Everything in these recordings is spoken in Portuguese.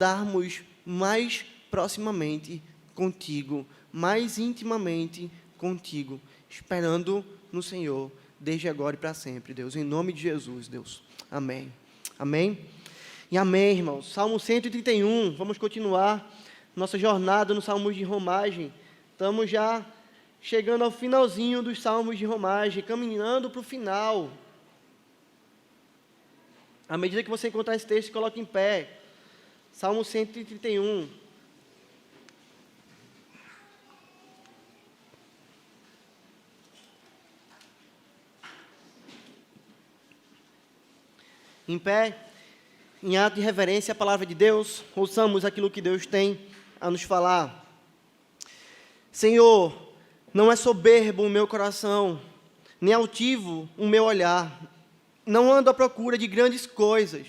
darmos mais proximamente contigo, mais intimamente contigo, esperando no Senhor, desde agora e para sempre, Deus, em nome de Jesus, Deus. Amém. Amém? E amém, irmãos. Salmo 131, vamos continuar nossa jornada no Salmos de Romagem. Estamos já chegando ao finalzinho dos Salmos de Romagem, caminhando para o final. À medida que você encontrar esse texto, coloque em pé. Salmo 131. Em pé, em ato de reverência à palavra de Deus, ouçamos aquilo que Deus tem a nos falar. Senhor, não é soberbo o meu coração, nem altivo o meu olhar. Não ando à procura de grandes coisas,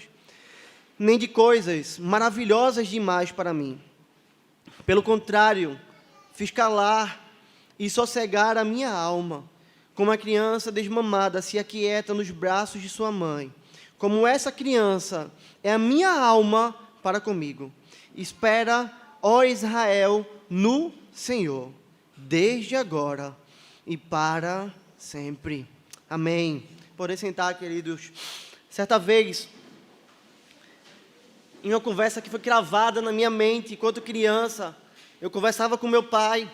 nem de coisas maravilhosas demais para mim. Pelo contrário, fiz calar e sossegar a minha alma, como a criança desmamada se aquieta nos braços de sua mãe. Como essa criança é a minha alma para comigo. Espera, ó Israel, no Senhor, desde agora e para sempre. Amém. Podem sentar, queridos. Certa vez, em uma conversa que foi gravada na minha mente enquanto criança, eu conversava com meu pai,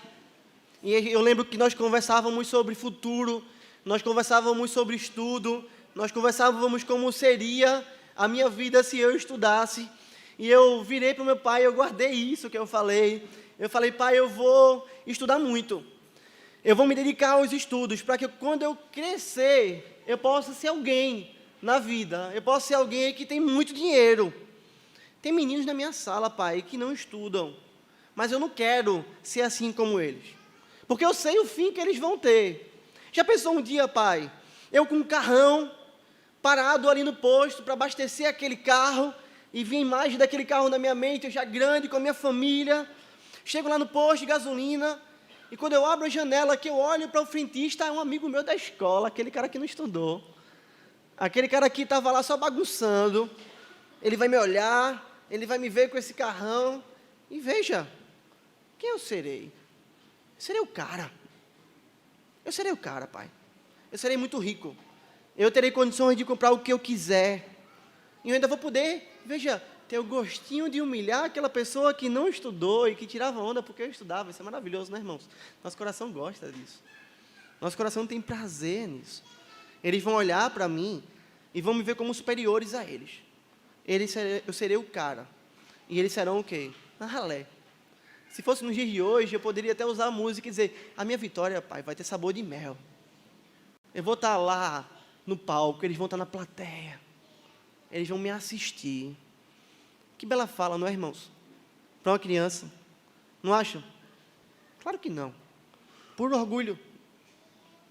e eu lembro que nós conversávamos sobre futuro, nós conversávamos sobre estudo, nós conversávamos como seria a minha vida se eu estudasse, e eu virei para o meu pai, eu guardei isso que eu falei, pai, eu vou estudar muito, eu vou me dedicar aos estudos, para que quando eu crescer, eu possa ser alguém na vida, eu possa ser alguém que tem muito dinheiro. Tem meninos na minha sala, pai, que não estudam, mas eu não quero ser assim como eles, porque eu sei o fim que eles vão ter. Já pensou um dia, pai, eu com um carrão, parado ali no posto para abastecer aquele carro, e vi a imagem daquele carro na minha mente, eu já grande, com a minha família, chego lá no posto de gasolina, e quando eu abro a janela, que eu olho para o frentista, é um amigo meu da escola, aquele cara que não estudou, aquele cara que estava lá só bagunçando, ele vai me olhar, ele vai me ver com esse carrão, e veja, quem eu serei? Eu serei o cara, pai, eu serei muito rico, eu terei condições de comprar o que eu quiser, e eu ainda vou poder, veja, ter o gostinho de humilhar aquela pessoa que não estudou e que tirava onda porque eu estudava. Isso é maravilhoso, né, irmãos? Nosso coração gosta disso. Nosso coração tem prazer nisso. Eles vão olhar para mim e vão me ver como superiores a eles. Eu serei o cara. E eles serão o quê? A ralé. Se fosse nos dias de hoje, eu poderia até usar a música e dizer, a minha vitória, pai, vai ter sabor de mel. Eu vou estar lá no palco, eles vão estar na plateia. Eles vão me assistir. Que bela fala, não é, irmãos? Para uma criança. Não acham? Claro que não. Puro orgulho.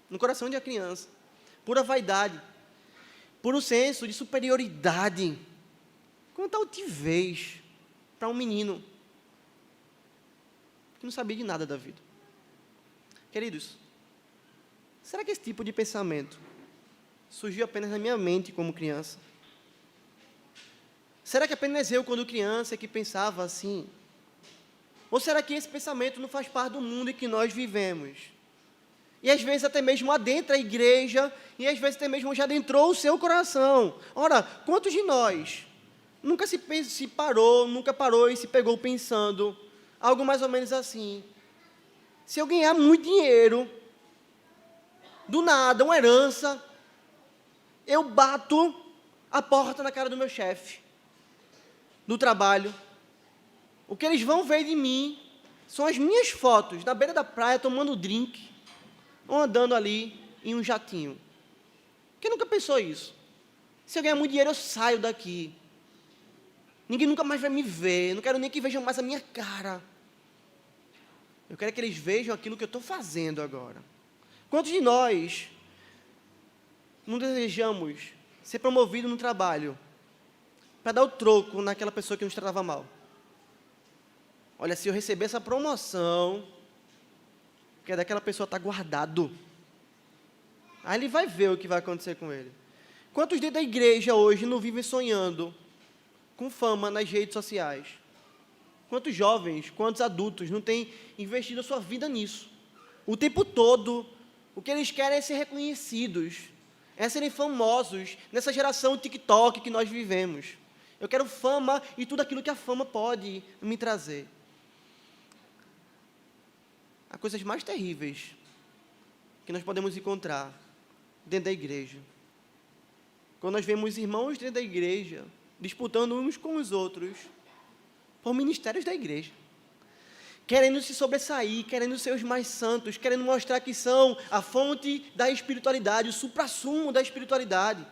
No coração de uma criança. Pura vaidade. Puro senso de superioridade. Quanta altivez para um menino que não sabia de nada da vida. Queridos, será que esse tipo de pensamento surgiu apenas na minha mente como criança? Será que apenas eu, quando criança, que pensava assim? Ou será que esse pensamento não faz parte do mundo em que nós vivemos? E às vezes até mesmo adentra a igreja, e às vezes até mesmo já adentrou o seu coração. Ora, quantos de nós nunca nunca parou e se pegou pensando algo mais ou menos assim? Se eu ganhar muito dinheiro, do nada, uma herança, eu bato a porta na cara do meu chefe, do trabalho, o que eles vão ver de mim são as minhas fotos na beira da praia, tomando drink, ou andando ali em um jatinho. Quem nunca pensou isso? Se eu ganhar muito dinheiro, eu saio daqui. Ninguém nunca mais vai me ver, não quero nem que vejam mais a minha cara. Eu quero que eles vejam aquilo que eu estou fazendo agora. Quantos de nós não desejamos ser promovido no trabalho para dar o troco naquela pessoa que nos tratava mal? Olha, se eu receber essa promoção, que é daquela pessoa está guardado, aí ele vai ver o que vai acontecer com ele. Quantos dentro da igreja hoje não vivem sonhando com fama nas redes sociais? Quantos jovens, quantos adultos não têm investido a sua vida nisso? O tempo todo, o que eles querem é ser reconhecidos, é serem famosos nessa geração TikTok que nós vivemos. Eu quero fama e tudo aquilo que a fama pode me trazer. Há coisas mais terríveis que nós podemos encontrar dentro da igreja. Quando nós vemos irmãos dentro da igreja disputando uns com os outros por ministérios da igreja, querendo se sobressair, querendo ser os mais santos, querendo mostrar que são a fonte da espiritualidade, o suprassumo da espiritualidade.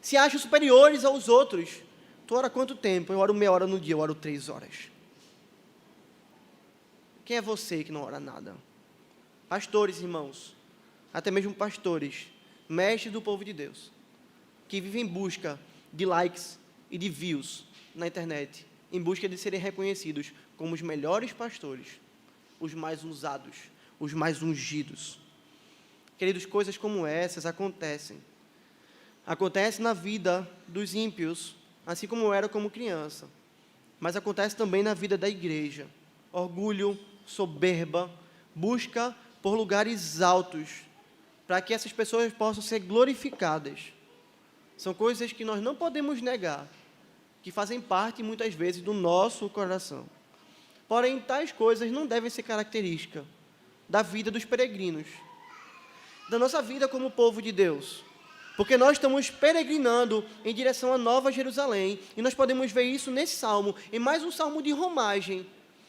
Se acham superiores aos outros. Tu ora quanto tempo? Eu oro meia hora no dia, eu oro 3 horas. Quem é você que não ora nada? Pastores, irmãos, até mesmo pastores, mestres do povo de Deus, que vivem em busca de likes e de views na internet, em busca de serem reconhecidos como os melhores pastores, os mais usados, os mais ungidos. Queridos, coisas como essas acontecem. Acontece na vida dos ímpios, assim como era como criança, mas acontece também na vida da igreja. Orgulho, soberba, busca por lugares altos, para que essas pessoas possam ser glorificadas. São coisas que nós não podemos negar, que fazem parte, muitas vezes, do nosso coração. Porém, tais coisas não devem ser característica da vida dos peregrinos, da nossa vida como povo de Deus. Porque nós estamos peregrinando em direção à Nova Jerusalém, e nós podemos ver isso nesse salmo, em mais um salmo de romagem,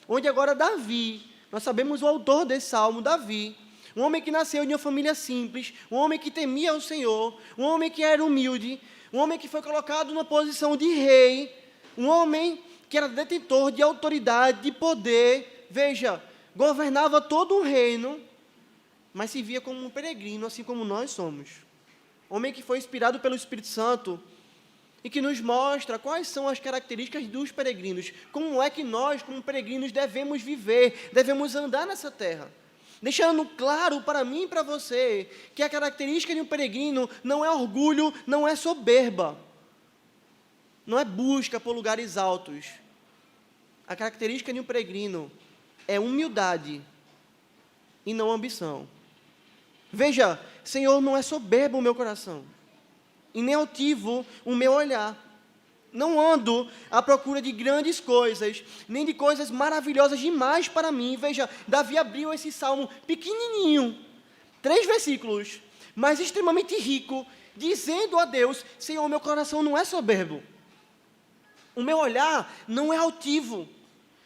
onde agora Davi, nós sabemos o autor desse salmo, Davi, um homem que nasceu de uma família simples, um homem que temia o Senhor, um homem que era humilde, um homem que foi colocado numa posição de rei, um homem que era detentor de autoridade, de poder, veja, governava todo um reino, mas se via como um peregrino, assim como nós somos. Homem que foi inspirado pelo Espírito Santo e que nos mostra quais são as características dos peregrinos, como é que nós, como peregrinos, devemos viver, devemos andar nessa terra. Deixando claro para mim e para você que a característica de um peregrino não é orgulho, não é soberba, não é busca por lugares altos. A característica de um peregrino é humildade e não ambição. Veja, Senhor, não é soberbo o meu coração, e nem altivo o meu olhar. Não ando à procura de grandes coisas, nem de coisas maravilhosas demais para mim. Veja, Davi abriu esse salmo pequenininho, 3 versículos, mas extremamente rico, dizendo a Deus: Senhor, meu coração não é soberbo, o meu olhar não é altivo.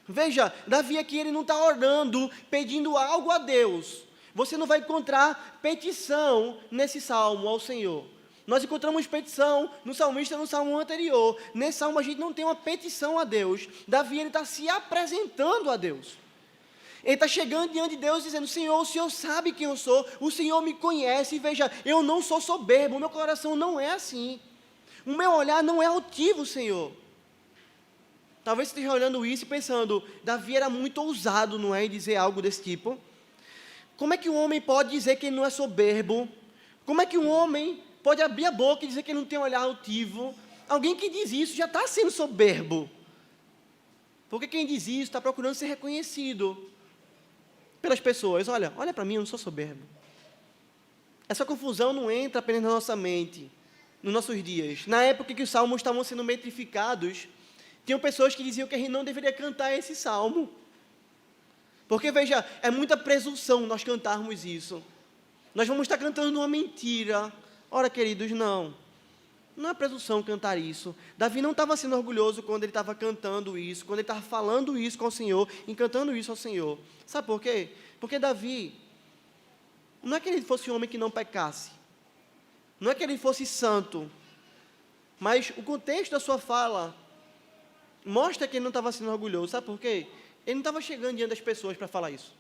Veja, Davi aqui, ele não está orando, pedindo algo a Deus. Você não vai encontrar petição nesse salmo ao Senhor. Nós encontramos petição no salmista no salmo anterior. Nesse salmo a gente não tem uma petição a Deus. Davi, ele está se apresentando a Deus. Ele está chegando diante de Deus dizendo: Senhor, o Senhor sabe quem eu sou, o Senhor me conhece, veja, eu não sou soberbo, o meu coração não é assim. O meu olhar não é altivo, Senhor. Talvez você esteja olhando isso e pensando: Davi era muito ousado, não é, em dizer algo desse tipo. Como é que um homem pode dizer que ele não é soberbo? Como é que um homem pode abrir a boca e dizer que ele não tem um olhar altivo? Alguém que diz isso já está sendo soberbo. Porque quem diz isso está procurando ser reconhecido pelas pessoas. Olha para mim, eu não sou soberbo. Essa confusão não entra apenas na nossa mente, nos nossos dias. Na época que os salmos estavam sendo metrificados, tinham pessoas que diziam que a gente não deveria cantar esse salmo. Porque, veja, é muita presunção nós cantarmos isso. Nós vamos estar cantando uma mentira. Ora, queridos, não é presunção cantar isso. Davi não estava sendo orgulhoso quando ele estava cantando isso, quando ele estava falando isso com o Senhor, e cantando isso ao Senhor. Sabe por quê? Porque Davi, não é que ele fosse um homem que não pecasse, não é que ele fosse santo, mas o contexto da sua fala mostra que ele não estava sendo orgulhoso. Sabe por quê? Ele não estava chegando diante das pessoas para falar isso.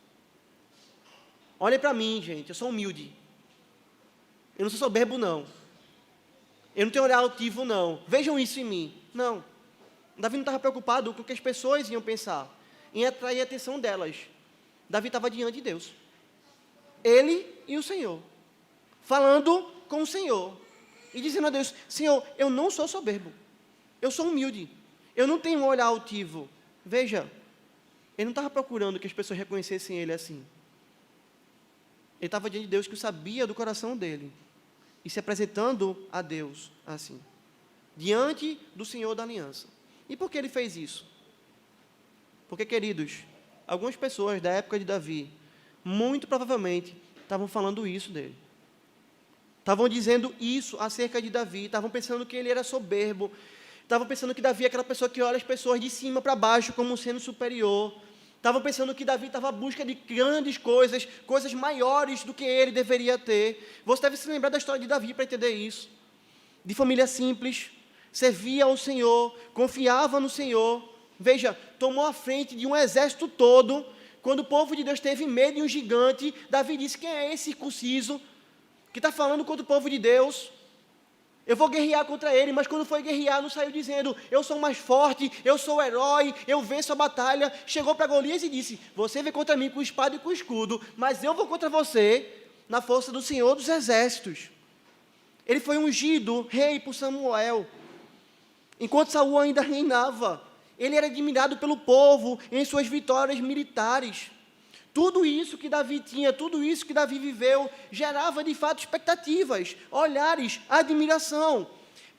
Olhem para mim, gente, eu sou humilde. Eu não sou soberbo, não. Eu não tenho olhar altivo, não. Vejam isso em mim. Não. Davi não estava preocupado com o que as pessoas iam pensar, em atrair a atenção delas. Davi estava diante de Deus. Ele e o Senhor. Falando com o Senhor. E dizendo a Deus: Senhor, eu não sou soberbo. Eu sou humilde. Eu não tenho um olhar altivo. Veja, Ele não estava procurando que as pessoas reconhecessem ele assim. Ele estava diante de Deus que sabia do coração dele. E se apresentando a Deus assim. Diante do Senhor da aliança. E por que ele fez isso? Porque, queridos, algumas pessoas da época de Davi, muito provavelmente, estavam falando isso dele. Estavam dizendo isso acerca de Davi, estavam pensando que ele era soberbo, estavam pensando que Davi é aquela pessoa que olha as pessoas de cima para baixo como sendo superior, estavam pensando que Davi estava à busca de grandes coisas, coisas maiores do que ele deveria ter. Você deve se lembrar da história de Davi para entender isso. De família simples, servia ao Senhor, confiava no Senhor. Veja, tomou a frente de um exército todo. Quando o povo de Deus teve medo de um gigante, Davi disse: quem é esse circunciso que está falando contra o povo de Deus? Eu vou guerrear contra ele. Mas quando foi guerrear, não saiu dizendo: eu sou mais forte, eu sou o herói, eu venço a batalha. Chegou para Golias e disse: você vem contra mim com espada e com escudo, mas eu vou contra você na força do Senhor dos Exércitos. Ele foi ungido rei por Samuel, enquanto Saul ainda reinava. Ele era admirado pelo povo em suas vitórias militares. Tudo isso que Davi tinha, tudo isso que Davi viveu, gerava de fato expectativas, olhares, admiração,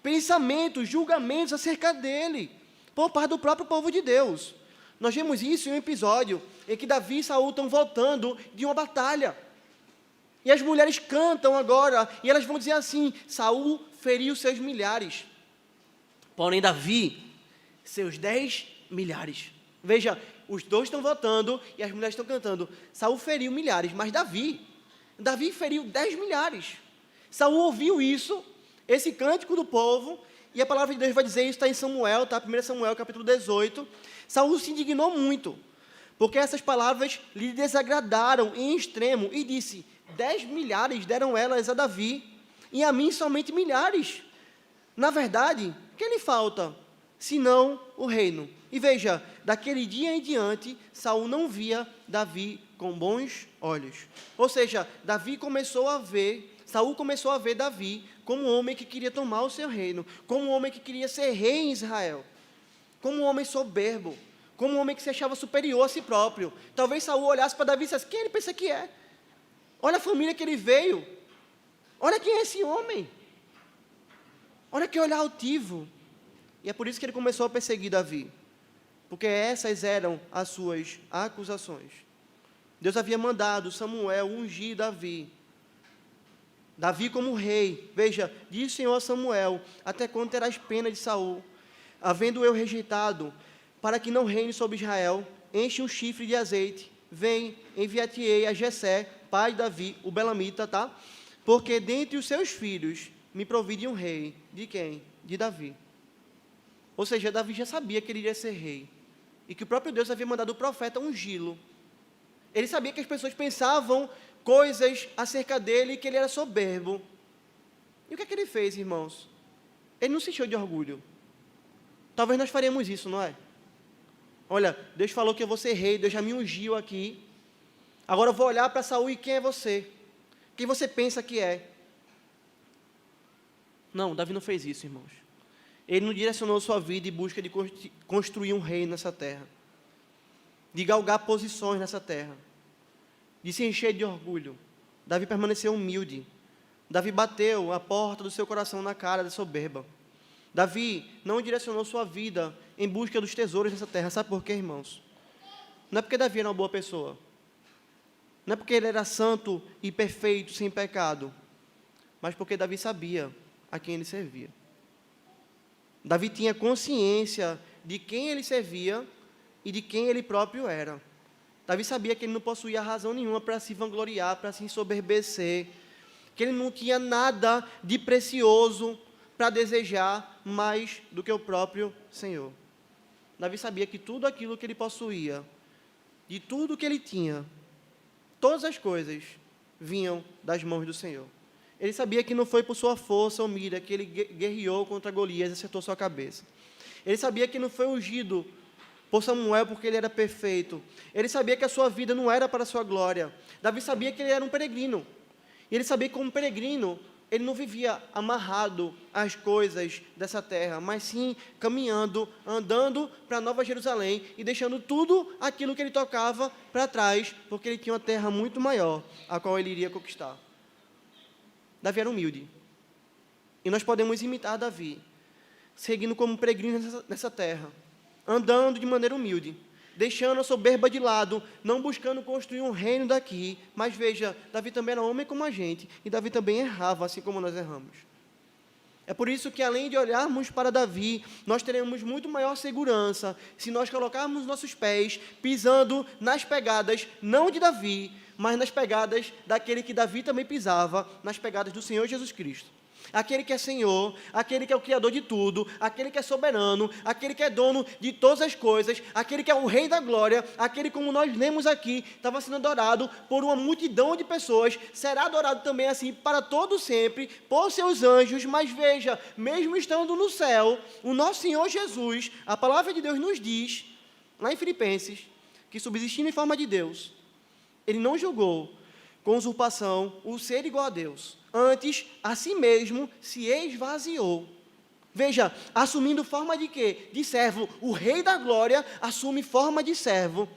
pensamentos, julgamentos acerca dele, por parte do próprio povo de Deus. Nós vemos isso em um episódio em que Davi e Saul estão voltando de uma batalha. E as mulheres cantam agora, e elas vão dizer assim: Saul feriu seus milhares, porém Davi, seus 10 milhares. Veja, os dois estão votando e as mulheres estão cantando. Saul feriu milhares, mas Davi feriu 10 milhares. Saul ouviu isso, esse cântico do povo, e a palavra de Deus vai dizer, isso está em Samuel, tá? 1 Samuel, capítulo 18. Saul se indignou muito, porque essas palavras lhe desagradaram em extremo, e disse: 10 milhares deram elas a Davi, e a mim somente milhares. Na verdade, o que lhe falta, senão o reino? E veja, daquele dia em diante, Saul não via Davi com bons olhos. Ou seja, Saul começou a ver Davi como um homem que queria tomar o seu reino, como um homem que queria ser rei em Israel, como um homem soberbo, como um homem que se achava superior a si próprio. Talvez Saul olhasse para Davi e dissesse: quem ele pensa que é? Olha a família que ele veio, olha quem é esse homem, olha que olhar altivo. E é por isso que ele começou a perseguir Davi, porque essas eram as suas acusações. Deus havia mandado Samuel ungir Davi como rei. Veja, diz o Senhor a Samuel: até quando terás pena de Saul, havendo eu rejeitado, para que não reine sobre Israel? Enche um chifre de azeite, vem, enviar-te-ei a Jessé, pai de Davi, o belamita, tá? Porque dentre os seus filhos me provide um rei. De quem? De Davi. Ou seja, Davi já sabia que ele iria ser rei, e que o próprio Deus havia mandado o profeta ungí-lo. Ele sabia que as pessoas pensavam coisas acerca dele, que ele era soberbo. E o que é que ele fez, irmãos? Ele não se encheu de orgulho. Talvez nós faremos isso, não é? Olha, Deus falou que eu vou ser rei, Deus já me ungiu aqui. Agora eu vou olhar para Saul e quem é você? Quem você pensa que é? Não, Davi não fez isso, irmãos. Ele não direcionou sua vida em busca de construir um reino nessa terra, de galgar posições nessa terra, de se encher de orgulho. Davi permaneceu humilde. Davi bateu a porta do seu coração na cara da soberba. Davi não direcionou sua vida em busca dos tesouros dessa terra. Sabe por quê, irmãos? Não é porque Davi era uma boa pessoa, não é porque ele era santo e perfeito, sem pecado, mas porque Davi sabia a quem ele servia. Davi tinha consciência de quem ele servia e de quem ele próprio era. Davi sabia que ele não possuía razão nenhuma para se vangloriar, para se ensoberbecer, que ele não tinha nada de precioso para desejar mais do que o próprio Senhor. Davi sabia que tudo aquilo que ele possuía, de tudo que ele tinha, todas as coisas vinham das mãos do Senhor. Ele sabia que não foi por sua força ou mira que ele guerreou contra Golias e acertou sua cabeça. Ele sabia que não foi ungido por Samuel porque ele era perfeito. Ele sabia que a sua vida não era para a sua glória. Davi sabia que ele era um peregrino. E ele sabia que como peregrino ele não vivia amarrado às coisas dessa terra, mas sim caminhando, andando para Nova Jerusalém e deixando tudo aquilo que ele tocava para trás, porque ele tinha uma terra muito maior, a qual ele iria conquistar. Davi era humilde. E nós podemos imitar Davi, seguindo como peregrinos nessa terra, andando de maneira humilde, deixando a soberba de lado, não buscando construir um reino daqui. Mas veja, Davi também era homem como a gente, e Davi também errava, assim como nós erramos. É por isso que, além de olharmos para Davi, nós teremos muito maior segurança se nós colocarmos nossos pés pisando nas pegadas, não de Davi, mas nas pegadas daquele que Davi também pisava, nas pegadas do Senhor Jesus Cristo. Aquele que é Senhor, aquele que é o Criador de tudo, aquele que é soberano, aquele que é dono de todas as coisas, aquele que é o Rei da Glória, aquele, como nós lemos aqui, estava sendo adorado por uma multidão de pessoas, será adorado também assim para todo sempre, por seus anjos. Mas veja, mesmo estando no céu, o nosso Senhor Jesus, a palavra de Deus nos diz, lá em Filipenses, que subsistindo em forma de Deus, ele não julgou com usurpação o ser igual a Deus. Antes, a si mesmo se esvaziou. Veja, assumindo forma de quê? De servo. O Rei da Glória assume forma de servo,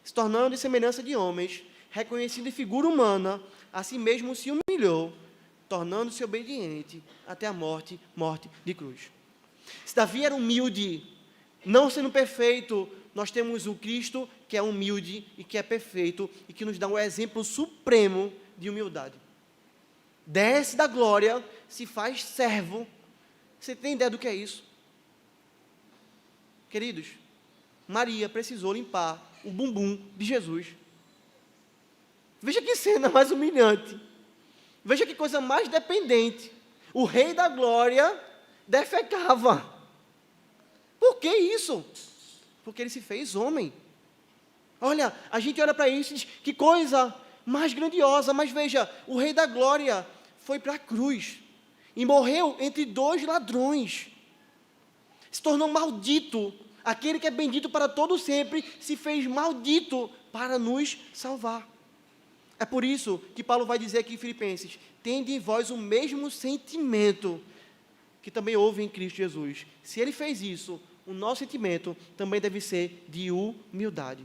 se tornando em semelhança de homens, reconhecido em figura humana, a si mesmo se humilhou, tornando-se obediente até a morte de cruz. Se Davi era humilde, não sendo perfeito, nós temos o Cristo que é humilde e que é perfeito e que nos dá um exemplo supremo de humildade. Desce da glória, se faz servo. Você tem ideia do que é isso? Queridos, Maria precisou limpar o bumbum de Jesus. Veja que cena mais humilhante. Veja que coisa mais dependente. O Rei da Glória defecava. Por que isso? Porque ele se fez homem. Olha, a gente olha para isso e diz, que coisa mais grandiosa. Mas veja, o Rei da Glória foi para a cruz e morreu entre dois ladrões. Se tornou maldito. Aquele que é bendito para todo sempre se fez maldito para nos salvar. É por isso que Paulo vai dizer aqui em Filipenses, tende em vós o mesmo sentimento que também houve em Cristo Jesus. Se ele fez isso, o nosso sentimento também deve ser de humildade.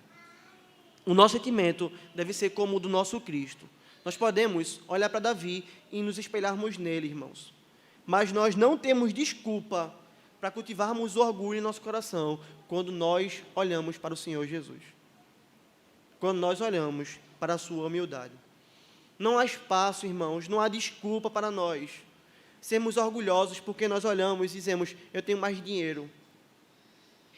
O nosso sentimento deve ser como o do nosso Cristo. Nós podemos olhar para Davi e nos espelharmos nele, irmãos. Mas nós não temos desculpa para cultivarmos o orgulho em nosso coração quando nós olhamos para o Senhor Jesus. Quando nós olhamos para a sua humildade. Não há espaço, irmãos, não há desculpa para nós sermos orgulhosos porque nós olhamos e dizemos, eu tenho mais dinheiro.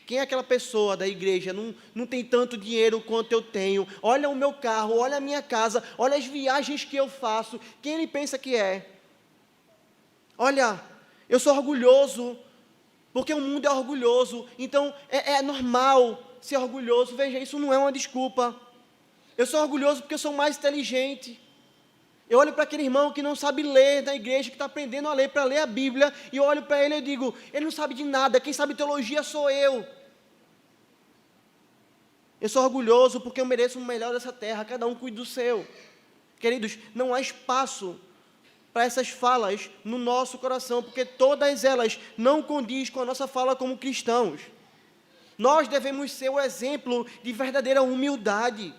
Quem é aquela pessoa da igreja, não tem tanto dinheiro quanto eu tenho, olha o meu carro, olha a minha casa, olha as viagens que eu faço, quem ele pensa que é? Olha, eu sou orgulhoso, porque o mundo é orgulhoso, então é normal ser orgulhoso. Veja, isso não é uma desculpa. Eu sou orgulhoso porque eu sou mais inteligente. Eu olho para aquele irmão que não sabe ler na igreja, que está aprendendo a ler, para ler a Bíblia, e eu olho para ele e digo, ele não sabe de nada, quem sabe teologia sou eu. Eu sou orgulhoso porque eu mereço o melhor dessa terra, cada um cuida do seu. Queridos, não há espaço para essas falas no nosso coração, porque todas elas não condizem com a nossa fala como cristãos. Nós devemos ser o exemplo de verdadeira humildade.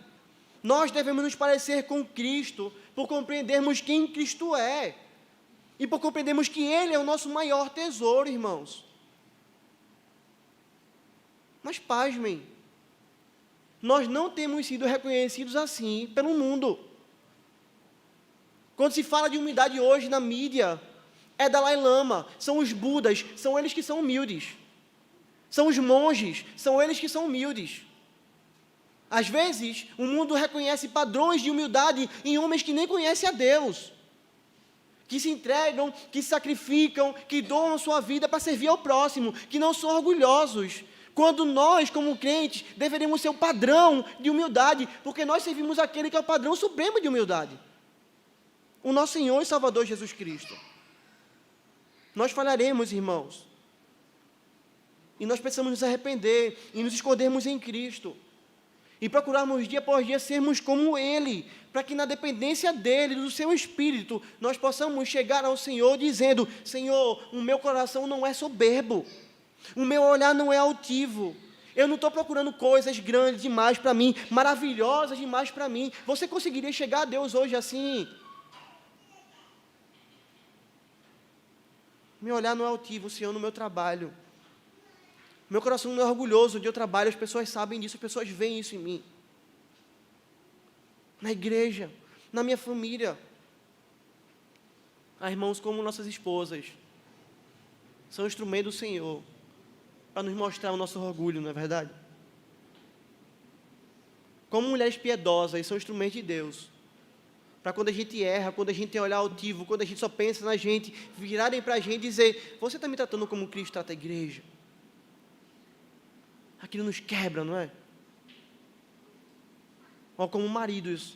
Nós devemos nos parecer com Cristo, por compreendermos quem Cristo é. E por compreendermos que Ele é o nosso maior tesouro, irmãos. Mas pasmem, nós não temos sido reconhecidos assim pelo mundo. Quando se fala de humildade hoje na mídia, é Dalai Lama, são os Budas, são eles que são humildes. São os monges, são eles que são humildes. Às vezes, o mundo reconhece padrões de humildade em homens que nem conhecem a Deus, que se entregam, que se sacrificam, que doam sua vida para servir ao próximo, que não são orgulhosos, quando nós, como crentes, deveríamos ser o padrão de humildade, porque nós servimos aquele que é o padrão supremo de humildade, o nosso Senhor e Salvador Jesus Cristo. Nós falharemos, irmãos, e nós precisamos nos arrepender e nos escondermos em Cristo. e procurarmos dia após dia sermos como Ele, para que na dependência dEle, do Seu Espírito, nós possamos chegar ao Senhor dizendo: Senhor, o meu coração não é soberbo, o meu olhar não é altivo, eu não estou procurando coisas grandes demais para mim, maravilhosas demais para mim. Você conseguiria chegar a Deus hoje assim? Meu olhar não é altivo, Senhor, no meu trabalho. Meu coração não é orgulhoso onde eu trabalho, as pessoas sabem disso, as pessoas veem isso em mim. Na igreja, na minha família. Há irmãos como nossas esposas, são instrumento do Senhor, para nos mostrar o nosso orgulho, não é verdade? Como mulheres piedosas, são instrumentos de Deus, para quando a gente erra, quando a gente tem olhar altivo, quando a gente só pensa na gente, virarem para a gente e dizer: você está me tratando como Cristo trata a igreja? Aquilo nos quebra, não é? Ou como maridos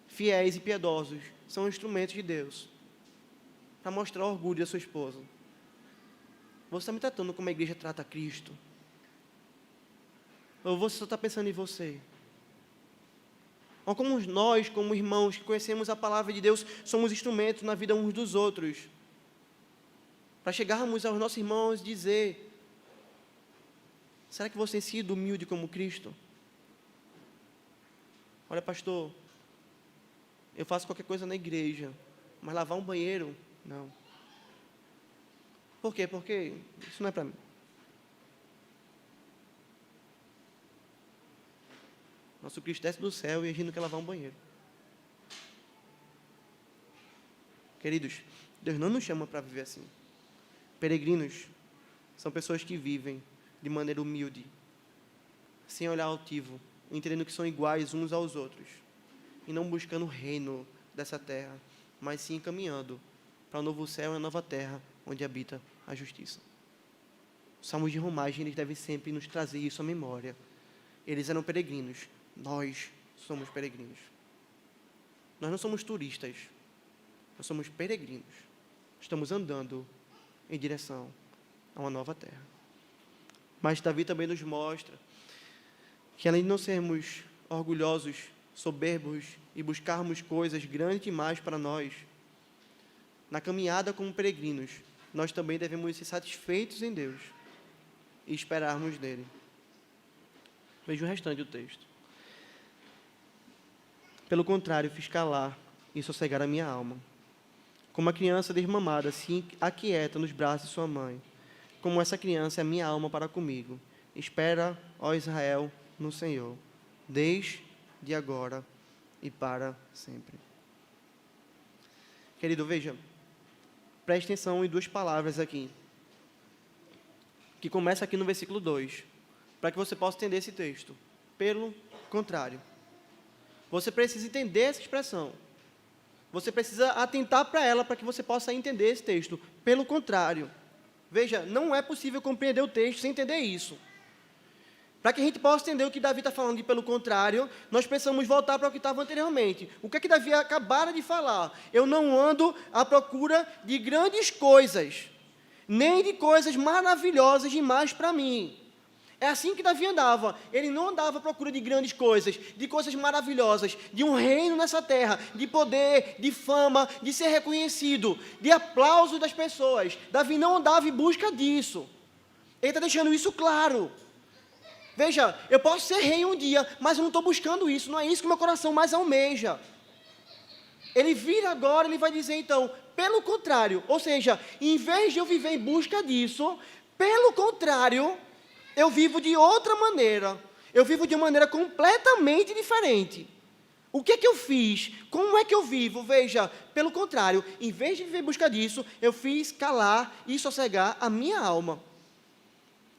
fiéis e piedosos, são instrumentos de Deus, para mostrar o orgulho da sua esposa. Você está me tratando como a igreja trata a Cristo? Ou você só está pensando em você? Ou como nós, como irmãos que conhecemos a palavra de Deus, somos instrumentos na vida uns dos outros, para chegarmos aos nossos irmãos e dizer: será que você tem sido humilde como Cristo? Olha, pastor, eu faço qualquer coisa na igreja, mas lavar um banheiro, não. Por quê? Porque isso não é para mim. Nosso Cristo desce do céu e a gente não quer lavar um banheiro. Queridos, Deus não nos chama para viver assim. Peregrinos são pessoas que vivem de maneira humilde, sem olhar altivo, entendendo que são iguais uns aos outros, e não buscando o reino dessa terra, mas sim caminhando para o novo céu e a nova terra, onde habita a justiça. Os salmos de romagem, eles devem sempre nos trazer isso à memória. Eles eram peregrinos, nós somos peregrinos. Nós não somos turistas, nós somos peregrinos. Estamos andando em direção a uma nova terra. Mas Davi também nos mostra que, além de não sermos orgulhosos, soberbos e buscarmos coisas grandes demais para nós, na caminhada como peregrinos, nós também devemos ser satisfeitos em Deus e esperarmos nele. Veja o restante do texto. Pelo contrário, fiz calar e sossegar a minha alma. Como a criança desmamada se aquieta nos braços de sua mãe, como essa criança é a minha alma para comigo. Espera, ó Israel, no Senhor, desde agora e para sempre. Querido, veja, preste atenção em duas palavras aqui, que começa aqui no versículo 2, para que você possa entender esse texto. Pelo contrário. Você precisa entender essa expressão. Você precisa atentar para ela para que você possa entender esse texto. Pelo contrário. Veja, não é possível compreender o texto sem entender isso. Para que a gente possa entender o que Davi está falando de pelo contrário, nós precisamos voltar para o que estava anteriormente. O que é que Davi acabara de falar? Eu não ando à procura de grandes coisas, nem de coisas maravilhosas demais para mim. É assim que Davi andava. Ele não andava à procura de grandes coisas, de coisas maravilhosas, de um reino nessa terra, de poder, de fama, de ser reconhecido, de aplauso das pessoas. Davi não andava em busca disso. Ele está deixando isso claro. Veja, eu posso ser rei um dia, mas eu não estou buscando isso, não é isso que meu coração mais almeja. Ele vira agora, ele vai dizer então, pelo contrário, ou seja, em vez de eu viver em busca disso, pelo contrário, eu vivo de outra maneira, eu vivo de uma maneira completamente diferente. O que é que eu fiz? Como é que eu vivo? Veja, pelo contrário, em vez de viver em busca disso, eu fiz calar e sossegar a minha alma.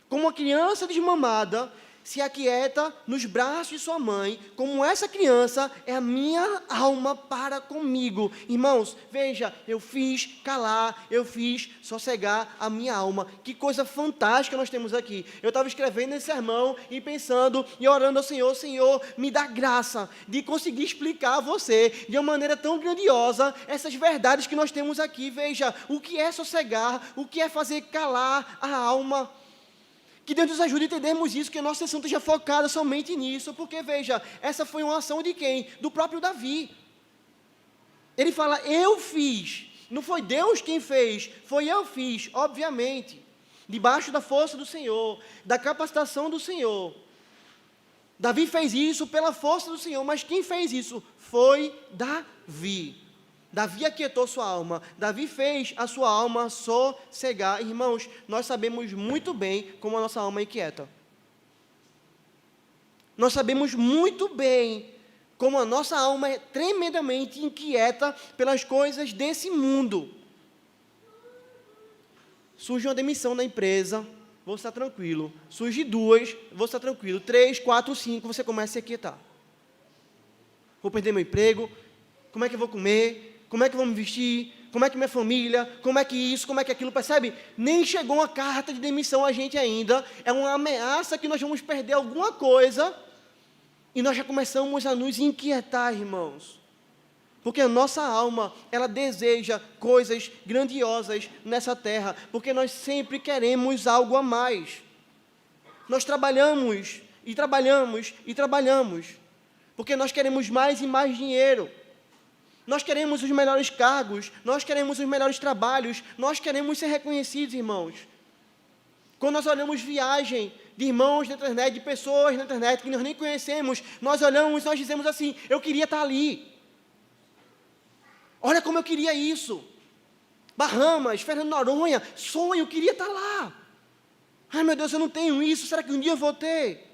Como uma criança desmamada se aquieta nos braços de sua mãe, como essa criança é a minha alma para comigo. Irmãos, veja, eu fiz calar, eu fiz sossegar a minha alma. Que coisa fantástica nós temos aqui. Eu estava escrevendo esse sermão e pensando e orando ao Senhor, Senhor, me dá graça de conseguir explicar a você de uma maneira tão grandiosa essas verdades que nós temos aqui. Veja, o que é sossegar, o que é fazer calar a alma. Que Deus nos ajude a entendermos isso, que a nossa atenção esteja focada somente nisso, porque, veja, essa foi uma ação de quem? Do próprio Davi. Ele fala, eu fiz, não foi Deus quem fez, foi eu fiz, obviamente, debaixo da força do Senhor, da capacitação do Senhor. Davi fez isso pela força do Senhor, mas quem fez isso? Foi Davi. Davi aquietou sua alma, Davi fez a sua alma sossegar. Irmãos, nós sabemos muito bem como a nossa alma é inquieta. Nós sabemos muito bem como a nossa alma é tremendamente inquieta pelas coisas desse mundo. Surge uma demissão na empresa, vou estar tranquilo. Surge duas, vou estar tranquilo. 3, 4, 5, você começa a se aquietar. Vou perder meu emprego, como é que eu vou comer? Como é que eu vou me vestir? Como é que minha família? Como é que isso? Como é que aquilo? Percebe? Nem chegou uma carta de demissão a gente ainda. É uma ameaça que nós vamos perder alguma coisa. E nós já começamos a nos inquietar, irmãos. Porque a nossa alma, ela deseja coisas grandiosas nessa terra. Porque nós sempre queremos algo a mais. Nós trabalhamos, e trabalhamos, e trabalhamos. Porque nós queremos mais e mais dinheiro. Nós queremos os melhores cargos, nós queremos os melhores trabalhos, nós queremos ser reconhecidos, irmãos. Quando nós olhamos viagem de irmãos na internet, de pessoas na internet que nós nem conhecemos, nós olhamos e nós dizemos assim, eu queria estar ali. Olha como eu queria isso. Bahamas, Fernando de Noronha, sonho, eu queria estar lá. Ai meu Deus, eu não tenho isso, será que um dia eu vou ter?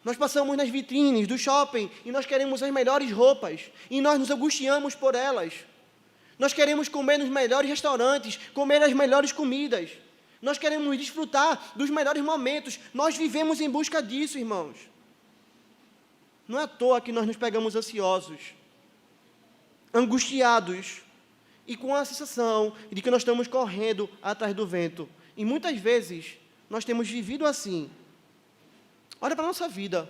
Nós passamos nas vitrines do shopping e nós queremos as melhores roupas e nós nos angustiamos por elas. Nós queremos comer nos melhores restaurantes, comer as melhores comidas. Nós queremos desfrutar dos melhores momentos. Nós vivemos em busca disso, irmãos. Não é à toa que nós nos pegamos ansiosos, angustiados e com a sensação de que nós estamos correndo atrás do vento. E muitas vezes nós temos vivido assim. Olha para a nossa vida.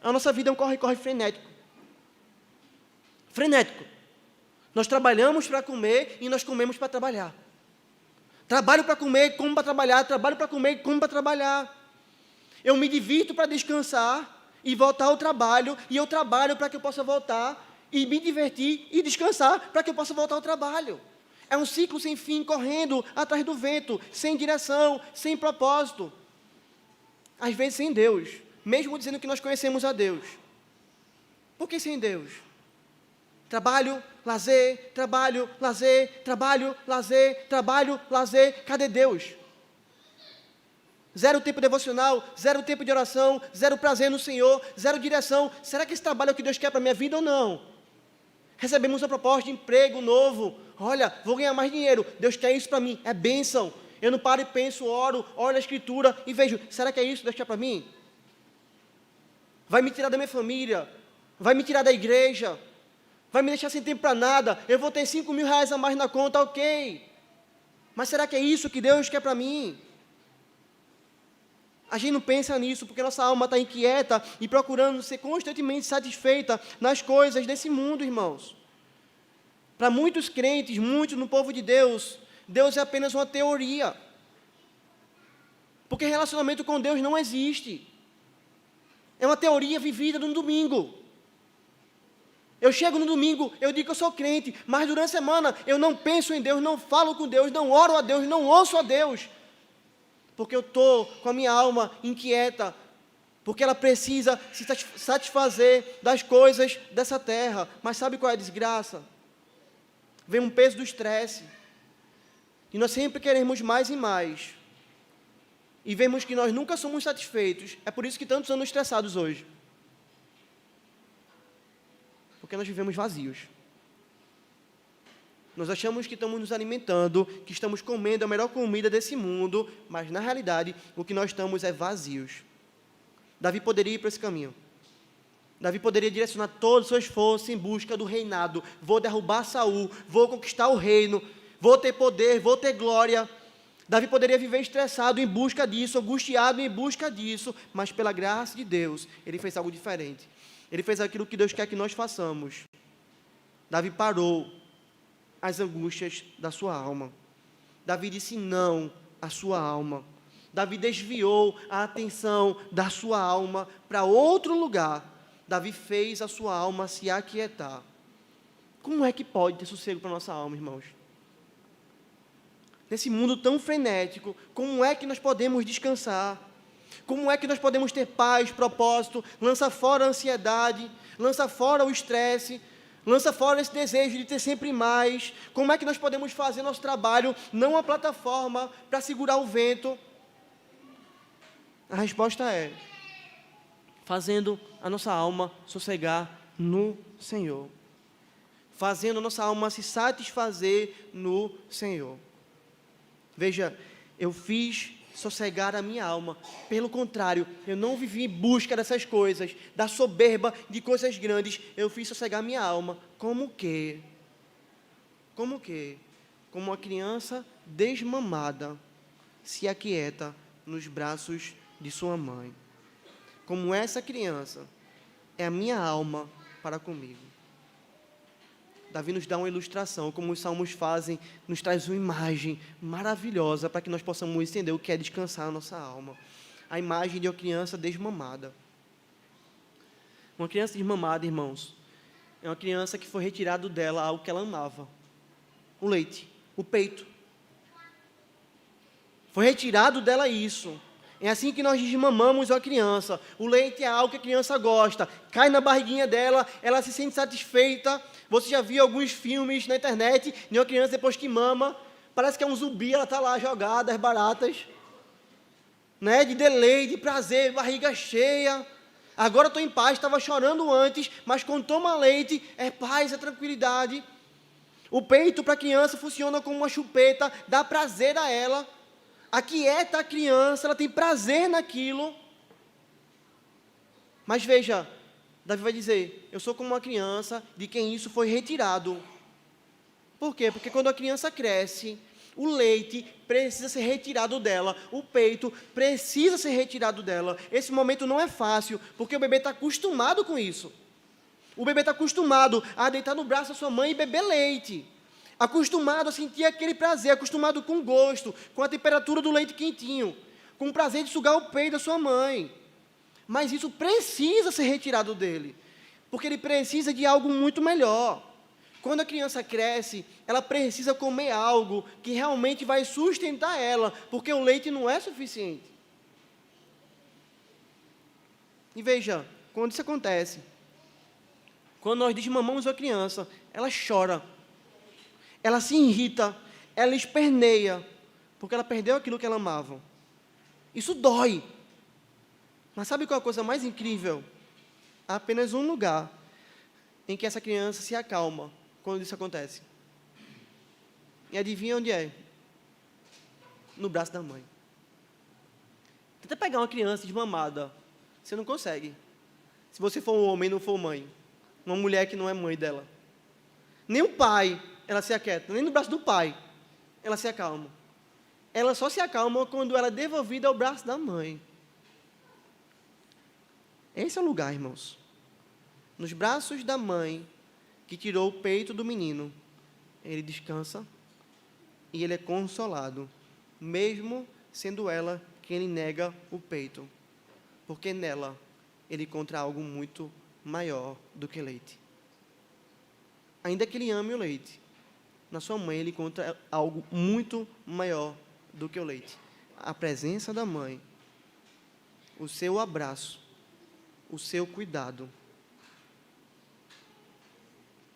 A nossa vida é um corre-corre frenético. Frenético. Nós trabalhamos para comer e nós comemos para trabalhar. Trabalho para comer, como para trabalhar. Trabalho para comer, como para trabalhar. Eu me divirto para descansar e voltar ao trabalho. E eu trabalho para que eu possa voltar e me divertir e descansar para que eu possa voltar ao trabalho. É um ciclo sem fim, correndo atrás do vento, sem direção, sem propósito. Às vezes sem Deus, mesmo dizendo que nós conhecemos a Deus. Por que sem Deus? Trabalho, lazer, trabalho, lazer, trabalho, lazer, trabalho, lazer. Cadê Deus? Zero tempo devocional, zero tempo de oração, zero prazer no Senhor, zero direção. Será que esse trabalho é o que Deus quer para a minha vida ou não? Recebemos uma proposta de emprego novo. Olha, vou ganhar mais dinheiro. Deus quer isso para mim. É bênção. Eu não paro e penso, oro, olho a Escritura e vejo, será que é isso que Deus quer para mim? Vai me tirar da minha família, vai me tirar da igreja, vai me deixar sem tempo para nada, eu vou ter 5 mil reais a mais na conta, ok. Mas será que é isso que Deus quer para mim? A gente não pensa nisso, porque nossa alma está inquieta e procurando ser constantemente satisfeita nas coisas desse mundo, irmãos. Para muitos crentes, muitos no povo de Deus, Deus é apenas uma teoria. Porque relacionamento com Deus não existe. É uma teoria vivida no domingo. Eu chego no domingo, eu digo que eu sou crente, mas durante a semana eu não penso em Deus, não falo com Deus, não oro a Deus, não ouço a Deus. Porque eu estou com a minha alma inquieta, porque ela precisa se satisfazer das coisas dessa terra. Mas sabe qual é a desgraça? Vem um peso do estresse. E nós sempre queremos mais e mais. E vemos que nós nunca somos satisfeitos. É por isso que tantos andam estressados hoje. Porque nós vivemos vazios. Nós achamos que estamos nos alimentando, que estamos comendo a melhor comida desse mundo, mas na realidade o que nós estamos é vazios. Davi poderia ir para esse caminho. Davi poderia direcionar todo o seu esforço em busca do reinado. Vou derrubar Saul, vou conquistar o reino, vou ter poder, vou ter glória. Davi poderia viver estressado em busca disso, angustiado em busca disso, mas pela graça de Deus, ele fez algo diferente. Ele fez aquilo que Deus quer que nós façamos. Davi parou as angústias da sua alma. Davi disse não à sua alma. Davi desviou a atenção da sua alma para outro lugar. Davi fez a sua alma se aquietar. Como é que pode ter sossego para a nossa alma, irmãos? Nesse mundo tão frenético, como é que nós podemos descansar? Como é que nós podemos ter paz, propósito? Lança fora a ansiedade, lança fora o estresse, lança fora esse desejo de ter sempre mais. Como é que nós podemos fazer nosso trabalho, não uma plataforma para segurar o vento? A resposta é: fazendo a nossa alma sossegar no Senhor. Fazendo a nossa alma se satisfazer no Senhor. Veja, eu fiz sossegar a minha alma. Pelo contrário, eu não vivi em busca dessas coisas, da soberba de coisas grandes. Eu fiz sossegar a minha alma. Como que? Como que? Como uma criança desmamada se aquieta nos braços de sua mãe. Como essa criança é a minha alma para comigo. Davi nos dá uma ilustração, como os salmos fazem, nos traz uma imagem maravilhosa para que nós possamos entender o que é descansar a nossa alma. A imagem de uma criança desmamada. Uma criança desmamada, irmãos, é uma criança que foi retirado dela algo que ela amava. O leite, o peito. Foi retirado dela isso. É assim que nós desmamamos a criança. O leite é algo que a criança gosta. Cai na barriguinha dela, ela se sente satisfeita. Você já viu alguns filmes na internet de uma criança depois que mama, parece que é um zumbi, ela está lá jogada, as baratas. Né? De deleite, de prazer, barriga cheia. Agora estou em paz, estava chorando antes, mas quando toma leite, é paz, é tranquilidade. O peito para a criança funciona como uma chupeta, dá prazer a ela. Aquieta a criança, ela tem prazer naquilo. Mas veja, Davi vai dizer, eu sou como uma criança de quem isso foi retirado. Por quê? Porque quando a criança cresce, o leite precisa ser retirado dela, o peito precisa ser retirado dela. Esse momento não é fácil, porque o bebê está acostumado com isso. O bebê está acostumado a deitar no braço da sua mãe e beber leite. Acostumado a sentir aquele prazer, acostumado com o gosto, com a temperatura do leite quentinho, com o prazer de sugar o peito da sua mãe. Mas isso precisa ser retirado dele, porque ele precisa de algo muito melhor. Quando a criança cresce, ela precisa comer algo que realmente vai sustentar ela, porque o leite não é suficiente. E veja, quando isso acontece, quando nós desmamamos a criança, ela chora. Ela se irrita, ela esperneia, porque ela perdeu aquilo que ela amava. Isso dói. Mas sabe qual é a coisa mais incrível? Há apenas um lugar em que essa criança se acalma quando isso acontece. E adivinha onde é? No braço da mãe. Tenta pegar uma criança desmamada. Você não consegue. Se você for um homem e não for mãe. Uma mulher que não é mãe dela. Nem o pai, ela se aquieta. Nem no braço do pai, ela se acalma. Ela só se acalma quando ela é devolvida ao braço da mãe. Esse é o lugar, irmãos. Nos braços da mãe, que tirou o peito do menino, ele descansa e ele é consolado, mesmo sendo ela quem lhe nega o peito, porque nela ele encontra algo muito maior do que leite. Ainda que ele ame o leite, na sua mãe ele encontra algo muito maior do que o leite. A presença da mãe, o seu abraço, o seu cuidado.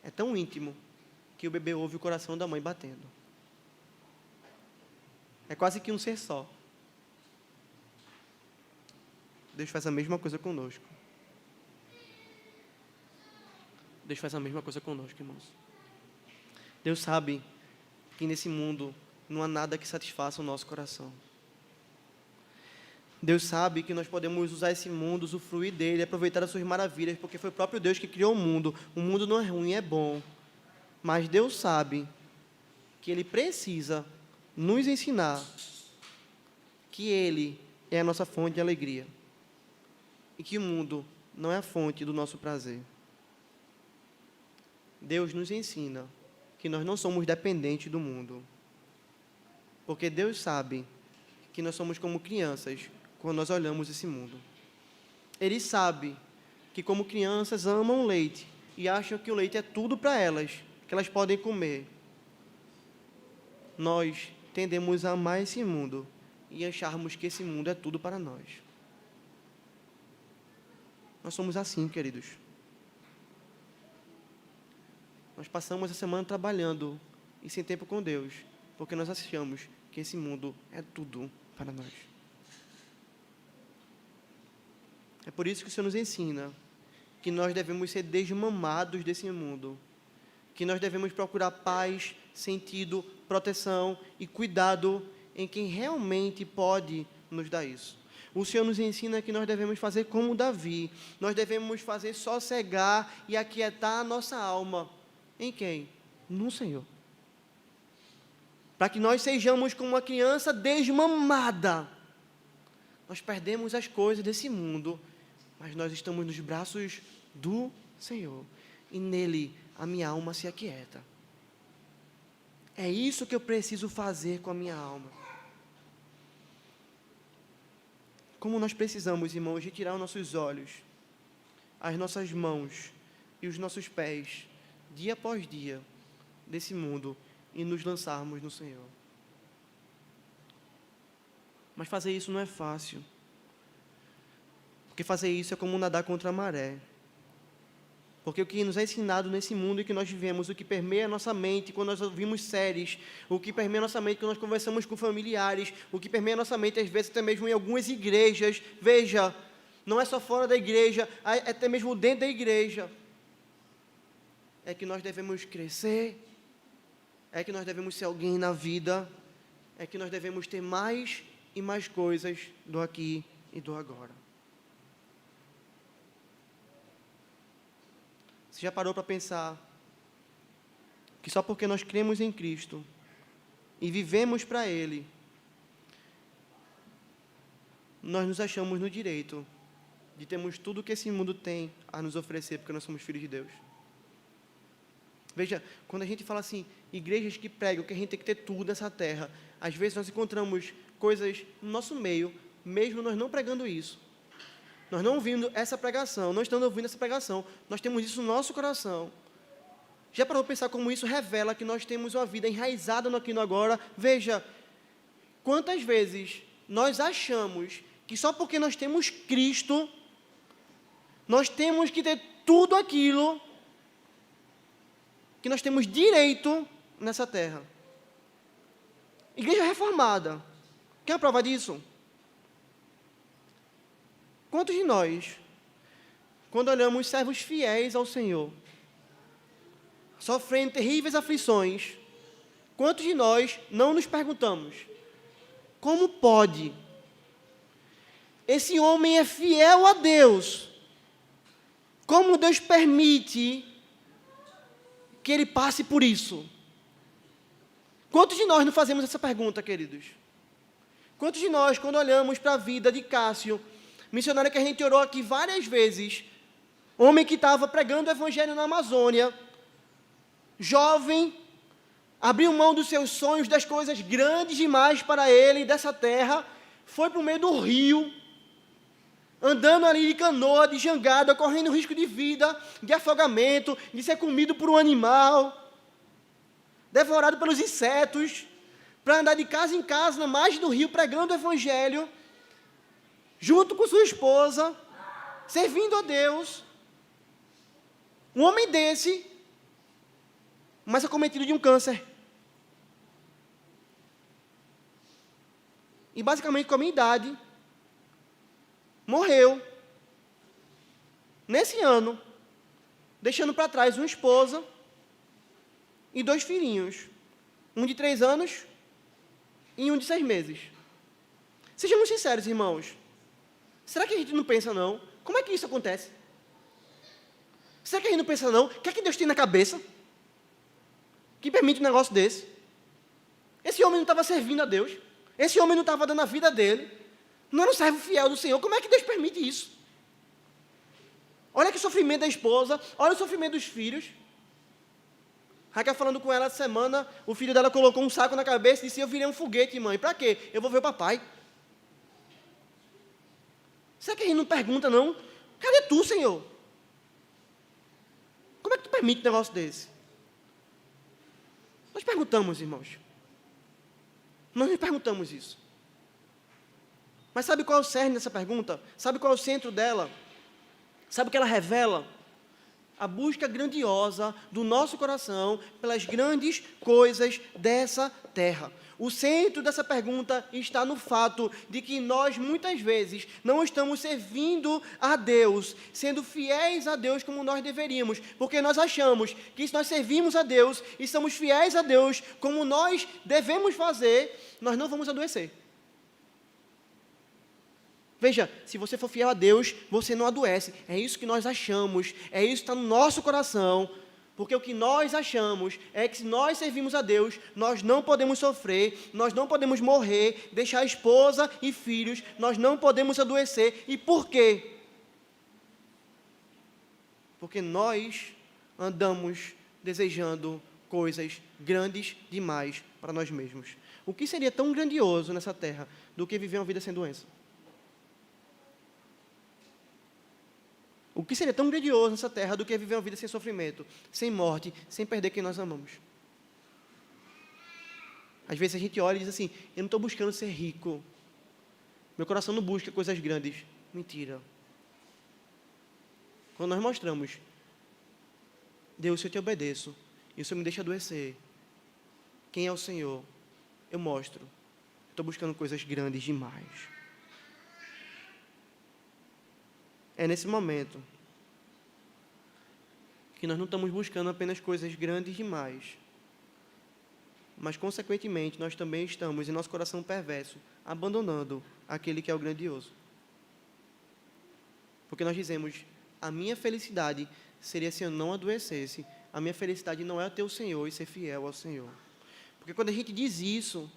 É tão íntimo que o bebê ouve o coração da mãe batendo. É quase que um ser só. Deus faz a mesma coisa conosco. Deus faz a mesma coisa conosco, irmãos. Deus sabe que nesse mundo não há nada que satisfaça o nosso coração. Deus sabe que nós podemos usar esse mundo, usufruir dele, aproveitar as suas maravilhas, porque foi o próprio Deus que criou o mundo. O mundo não é ruim, é bom. Mas Deus sabe que Ele precisa nos ensinar que Ele é a nossa fonte de alegria. E que o mundo não é a fonte do nosso prazer. Deus nos ensina que nós não somos dependentes do mundo. Porque Deus sabe que nós somos como crianças quando nós olhamos esse mundo. Ele sabe que, como crianças, amam leite e acham que o leite é tudo para elas, que elas podem comer. Nós tendemos a amar esse mundo e acharmos que esse mundo é tudo para nós. Nós somos assim, queridos. Nós passamos a semana trabalhando e sem tempo com Deus, porque nós achamos que esse mundo é tudo para nós. É por isso que o Senhor nos ensina que nós devemos ser desmamados desse mundo, que nós devemos procurar paz, sentido, proteção e cuidado em quem realmente pode nos dar isso. O Senhor nos ensina que nós devemos fazer como Davi, nós devemos fazer sossegar e aquietar a nossa alma. Em quem? No Senhor. Para que nós sejamos como uma criança desmamada. Nós perdemos as coisas desse mundo, mas nós estamos nos braços do Senhor. E nele a minha alma se aquieta. É isso que eu preciso fazer com a minha alma. Como nós precisamos, irmãos, retirar os nossos olhos, as nossas mãos e os nossos pés, dia após dia, desse mundo e nos lançarmos no Senhor. Mas fazer isso não é fácil. Porque fazer isso é como nadar contra a maré. Porque o que nos é ensinado nesse mundo em que nós vivemos, o que permeia a nossa mente quando nós ouvimos séries, o que permeia a nossa mente quando nós conversamos com familiares, o que permeia a nossa mente, às vezes, até mesmo em algumas igrejas. Veja, não é só fora da igreja, é até mesmo dentro da igreja. É que nós devemos crescer, é que nós devemos ser alguém na vida, é que nós devemos ter mais e mais coisas do aqui e do agora. Você já parou para pensar que só porque nós cremos em Cristo e vivemos para Ele, nós nos achamos no direito de termos tudo que esse mundo tem a nos oferecer, porque nós somos filhos de Deus? Veja, quando a gente fala assim, igrejas que pregam que a gente tem que ter tudo nessa terra, às vezes nós encontramos coisas no nosso meio, mesmo nós não pregando isso. Nós não ouvindo essa pregação, não estando ouvindo essa pregação, nós temos isso no nosso coração. Já parou para pensar como isso revela que nós temos uma vida enraizada no aqui e no agora? Veja, quantas vezes nós achamos que só porque nós temos Cristo, nós temos que ter tudo aquilo que nós temos direito nessa terra. Igreja reformada, quer a prova disso? Quantos de nós, quando olhamos servos fiéis ao Senhor, sofrendo terríveis aflições, quantos de nós não nos perguntamos, como pode? Esse homem é fiel a Deus. Como Deus permite que ele passe por isso? Quantos de nós não fazemos essa pergunta, queridos? Quantos de nós, quando olhamos para a vida de Cássio, missionário que a gente orou aqui várias vezes, homem que estava pregando o evangelho na Amazônia, jovem, abriu mão dos seus sonhos, das coisas grandes demais para ele, dessa terra, foi para o meio do rio, andando ali de canoa, de jangada, correndo risco de vida, de afogamento, de ser comido por um animal, devorado pelos insetos, para andar de casa em casa, na margem do rio, pregando o evangelho, junto com sua esposa, servindo a Deus. Um homem desse, mas acometido de um câncer. E basicamente com a minha idade, morreu. Nesse ano, deixando para trás uma esposa e 2 filhinhos. Um de 3 anos e um de 6 meses. Sejamos sinceros, irmãos. Será que a gente não pensa, não? Como é que isso acontece? Será que a gente não pensa, não? O que é que Deus tem na cabeça que permite um negócio desse? Esse homem não estava servindo a Deus. Esse homem não estava dando a vida dele. Não era um servo fiel do Senhor. Como é que Deus permite isso? Olha que sofrimento da esposa. Olha o sofrimento dos filhos. Raquel falando com ela essa semana, o filho dela colocou um saco na cabeça e disse, eu virei um foguete, mãe. Para quê? Eu vou ver o papai. Será que a gente não pergunta, não? Cadê tu, Senhor? Como é que tu permite um negócio desse? Nós perguntamos, irmãos. Nós nos perguntamos isso. Mas sabe qual é o cerne dessa pergunta? Sabe qual é o centro dela? Sabe o que ela revela? A busca grandiosa do nosso coração pelas grandes coisas dessa terra. O centro dessa pergunta está no fato de que nós, muitas vezes, não estamos servindo a Deus, sendo fiéis a Deus como nós deveríamos, porque nós achamos que se nós servimos a Deus e somos fiéis a Deus como nós devemos fazer, nós não vamos adoecer. Veja, se você for fiel a Deus, você não adoece. É isso que nós achamos, é isso que está no nosso coração, porque o que nós achamos é que se nós servimos a Deus, nós não podemos sofrer, nós não podemos morrer, deixar esposa e filhos, nós não podemos adoecer. E por quê? Porque nós andamos desejando coisas grandes demais para nós mesmos. O que seria tão grandioso nessa terra do que viver uma vida sem doença? O que seria tão grandioso nessa terra do que viver uma vida sem sofrimento, sem morte, sem perder quem nós amamos? Às vezes a gente olha e diz assim, eu não estou buscando ser rico. Meu coração não busca coisas grandes. Mentira. Quando nós mostramos, Deus, se eu te obedeço, e o Senhor me deixa adoecer, quem é o Senhor? Eu mostro. Estou buscando coisas grandes demais. É nesse momento que nós não estamos buscando apenas coisas grandes demais, mas, consequentemente, nós também estamos, em nosso coração perverso, abandonando aquele que é o grandioso. Porque nós dizemos, a minha felicidade seria se eu não adoecesse, a minha felicidade não é ter o Senhor e ser fiel ao Senhor. Porque quando a gente diz isso,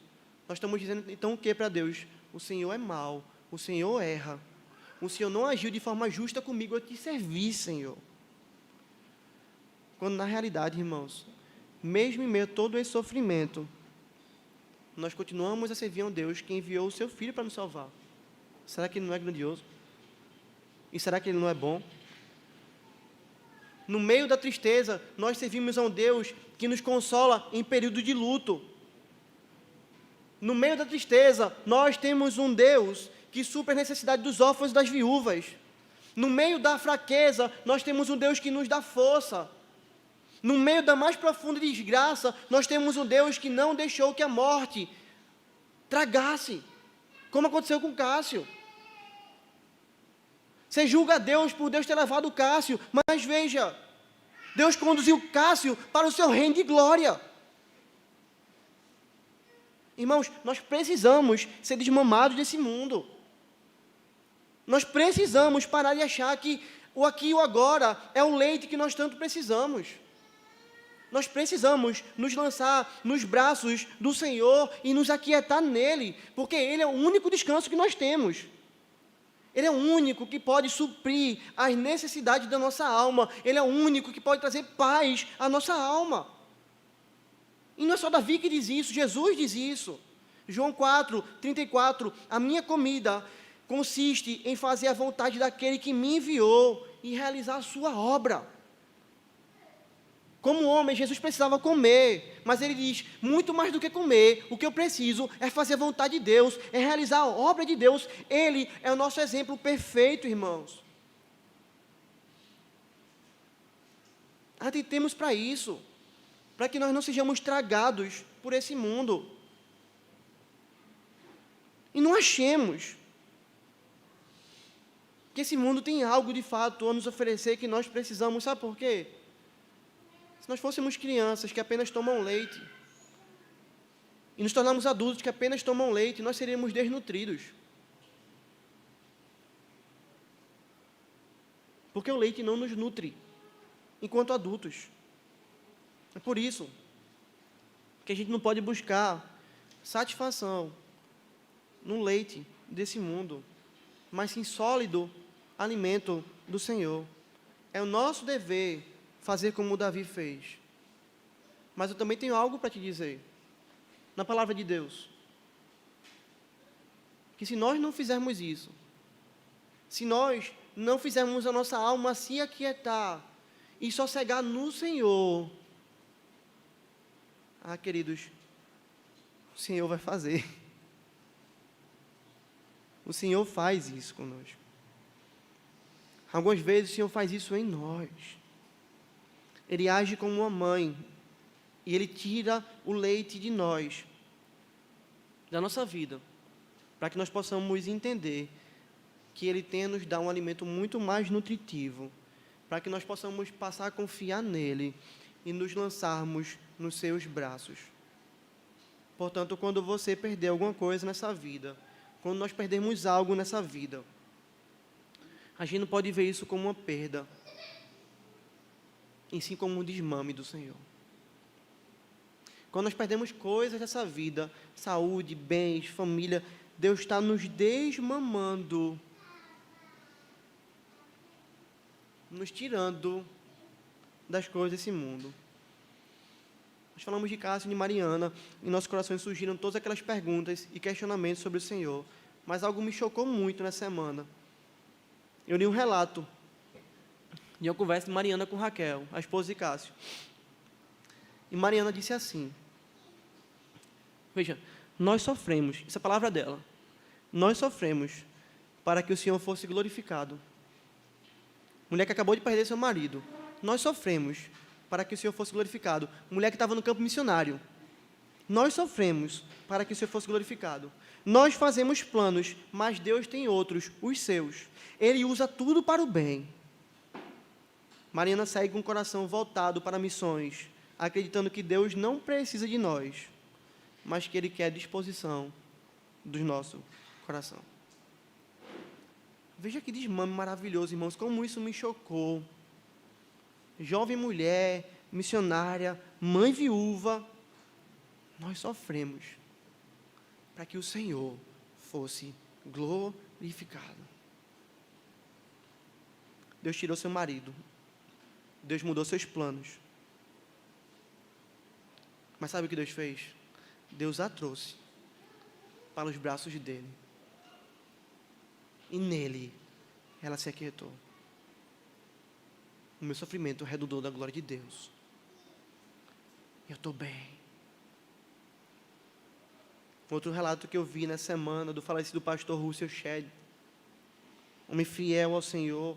nós estamos dizendo, então, o que para Deus? O Senhor é mau, o Senhor erra. O Senhor não agiu de forma justa comigo, eu te servi, Senhor. Quando, na realidade, irmãos, mesmo em meio a todo esse sofrimento, nós continuamos a servir a um Deus que enviou o seu Filho para nos salvar. Será que Ele não é grandioso? E será que Ele não é bom? No meio da tristeza, nós servimos a um Deus que nos consola em período de luto. No meio da tristeza, nós temos um Deus que supre a necessidade dos órfãos e das viúvas. No meio da fraqueza, nós temos um Deus que nos dá força. No meio da mais profunda desgraça, nós temos um Deus que não deixou que a morte tragasse, como aconteceu com Cássio. Você julga Deus por Deus ter levado Cássio, mas veja, Deus conduziu Cássio para o seu reino de glória. Irmãos, nós precisamos ser desmamados desse mundo. Nós precisamos parar de achar que o aqui e o agora é o leite que nós tanto precisamos. Nós precisamos nos lançar nos braços do Senhor e nos aquietar nele, porque Ele é o único descanso que nós temos. Ele é o único que pode suprir as necessidades da nossa alma. Ele é o único que pode trazer paz à nossa alma. E não é só Davi que diz isso, Jesus diz isso. João 4:34, a minha comida consiste em fazer a vontade daquele que me enviou e realizar a sua obra. Como homem, Jesus precisava comer, mas ele diz, muito mais do que comer, o que eu preciso é fazer a vontade de Deus, é realizar a obra de Deus. Ele é o nosso exemplo perfeito, irmãos. Atentemos para isso, para que nós não sejamos tragados por esse mundo. E não achemos que esse mundo tem algo de fato a nos oferecer que nós precisamos. Sabe por quê? Se nós fôssemos crianças que apenas tomam leite e nos tornarmos adultos que apenas tomam leite, nós seríamos desnutridos. Porque o leite não nos nutre enquanto adultos. É por isso que a gente não pode buscar satisfação no leite desse mundo, mas sim sólido alimento do Senhor. É o nosso dever fazer como Davi fez. Mas eu também tenho algo para te dizer, na palavra de Deus, que se nós não fizermos isso, se nós não fizermos a nossa alma se aquietar e sossegar no Senhor, queridos, o Senhor vai fazer. O Senhor faz isso conosco. Algumas vezes o Senhor faz isso em nós. Ele age como uma mãe e Ele tira o leite de nós, da nossa vida, para que nós possamos entender que Ele tem a nos dar um alimento muito mais nutritivo, para que nós possamos passar a confiar nele e nos lançarmos nos seus braços. Portanto, quando você perder alguma coisa nessa vida, quando nós perdermos algo nessa vida, a gente não pode ver isso como uma perda, e sim como um desmame do Senhor. Quando nós perdemos coisas dessa vida, saúde, bens, família, Deus está nos desmamando, nos tirando das coisas desse mundo. Nós falamos de Cássio e de Mariana, e em nossos corações surgiram todas aquelas perguntas e questionamentos sobre o Senhor, mas algo me chocou muito nessa semana. Eu li um relato de uma conversa de Mariana com Raquel, a esposa de Cássio. E Mariana disse assim, veja, nós sofremos, essa é a palavra dela, nós sofremos para que o Senhor fosse glorificado. Mulher que acabou de perder seu marido, nós sofremos para que o Senhor fosse glorificado. Mulher que estava no campo missionário, nós sofremos para que o Senhor fosse glorificado. Nós fazemos planos, mas Deus tem outros, os seus. Ele usa tudo para o bem. Mariana segue com o coração voltado para missões, acreditando que Deus não precisa de nós, mas que Ele quer a disposição do nosso coração. Veja que desmame maravilhoso, irmãos, como isso me chocou. Jovem mulher, missionária, mãe viúva, nós sofremos para que o Senhor fosse glorificado. Deus tirou seu marido, Deus mudou seus planos. Mas sabe o que Deus fez? Deus a trouxe para os braços dele. E nele, ela se aquietou. O meu sofrimento redundou da glória de Deus. Eu estou bem. Outro relato que eu vi na semana do falecido pastor Russell Shedd. Homem fiel ao Senhor,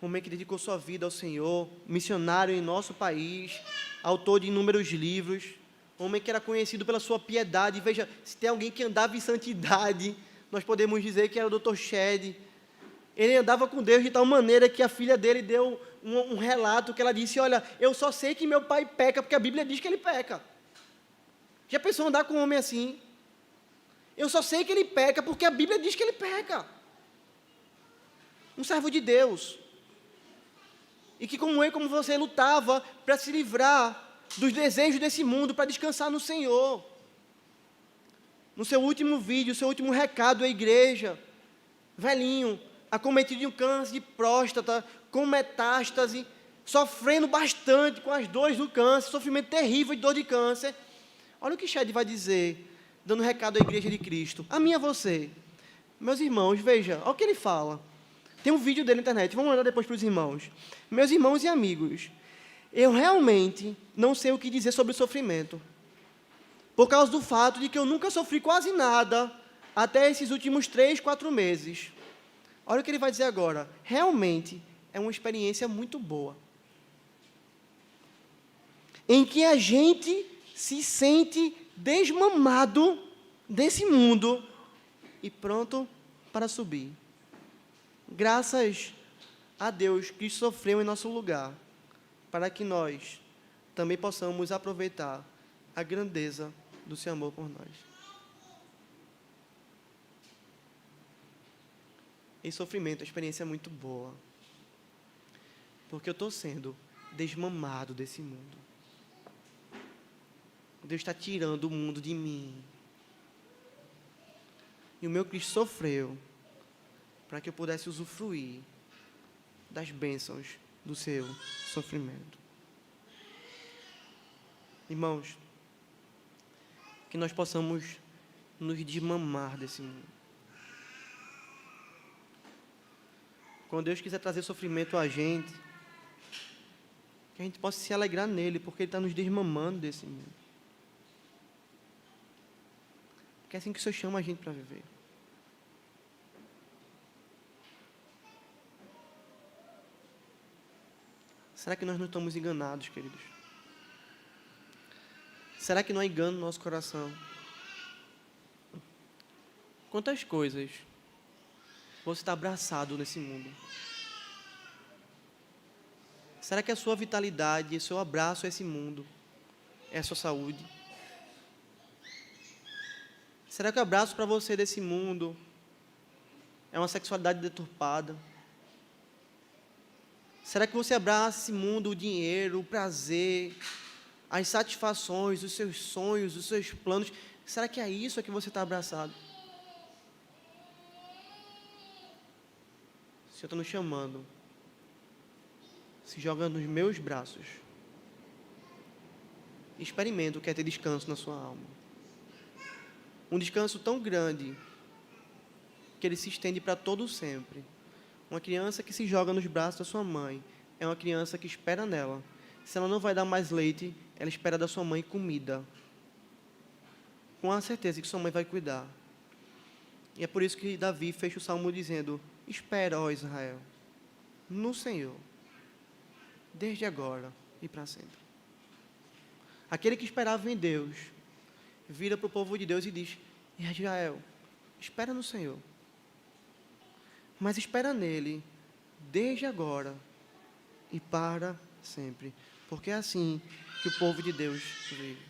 homem que dedicou sua vida ao Senhor, missionário em nosso país, autor de inúmeros livros, homem que era conhecido pela sua piedade. Veja, se tem alguém que andava em santidade, nós podemos dizer que era o Dr. Shedd. Ele andava com Deus de tal maneira que a filha dele deu um relato que ela disse, olha, eu só sei que meu pai peca, porque a Bíblia diz que ele peca. Já pensou andar com um homem assim? Eu só sei que ele peca, porque a Bíblia diz que ele peca. Um servo de Deus. E que como eu, como você, lutava para se livrar dos desejos desse mundo, para descansar no Senhor. No seu último vídeo, seu último recado à igreja, velhinho, acometido de um câncer de próstata, com metástase, sofrendo bastante com as dores do câncer, sofrimento terrível de dor de câncer. Olha o que Shedd vai dizer, dando recado à igreja de Cristo, a mim e a você. Meus irmãos, veja, olha o que ele fala. Tem um vídeo dele na internet, vamos mandar depois para os irmãos. Meus irmãos e amigos, eu realmente não sei o que dizer sobre o sofrimento, por causa do fato de que eu nunca sofri quase nada até esses últimos 3, 4 meses. Olha o que ele vai dizer agora. Realmente é uma experiência muito boa, em que a gente se sente desmamado desse mundo e pronto para subir. Graças a Deus que sofreu em nosso lugar, para que nós também possamos aproveitar a grandeza do seu amor por nós. Esse sofrimento, a experiência é muito boa, porque eu estou sendo desmamado desse mundo. Deus está tirando o mundo de mim. E o meu Cristo sofreu para que eu pudesse usufruir das bênçãos do seu sofrimento. Irmãos, que nós possamos nos desmamar desse mundo. quando Deus quiser trazer sofrimento a gente, que a gente possa se alegrar nele, porque Ele está nos desmamando desse mundo. Porque é assim que o Senhor chama a gente para viver. Será que nós não estamos enganados, queridos? Será que não há engano no nosso coração? Quantas coisas você está abraçado nesse mundo? Será que a sua vitalidade, o seu abraço a esse mundo é a sua saúde? Será que o abraço para você desse mundo é uma sexualidade deturpada? Será que você abraça esse mundo, o dinheiro, o prazer, as satisfações, os seus sonhos, os seus planos? Será que é isso que você está abraçado? O Senhor está nos chamando. Se joga nos meus braços. Experimenta o que é ter descanso na sua alma. Um descanso tão grande que ele se estende para todo sempre. Uma criança que se joga nos braços da sua mãe é uma criança que espera nela. Se ela não vai dar mais leite, ela espera da sua mãe comida. Com a certeza que sua mãe vai cuidar. E é por isso que Davi fecha o salmo dizendo: espera, ó Israel, no Senhor, desde agora e para sempre. Aquele que esperava em Deus, vira para o povo de Deus e diz: Israel, espera no Senhor. Mas espera nele, desde agora e para sempre. Porque é assim que o povo de Deus vive.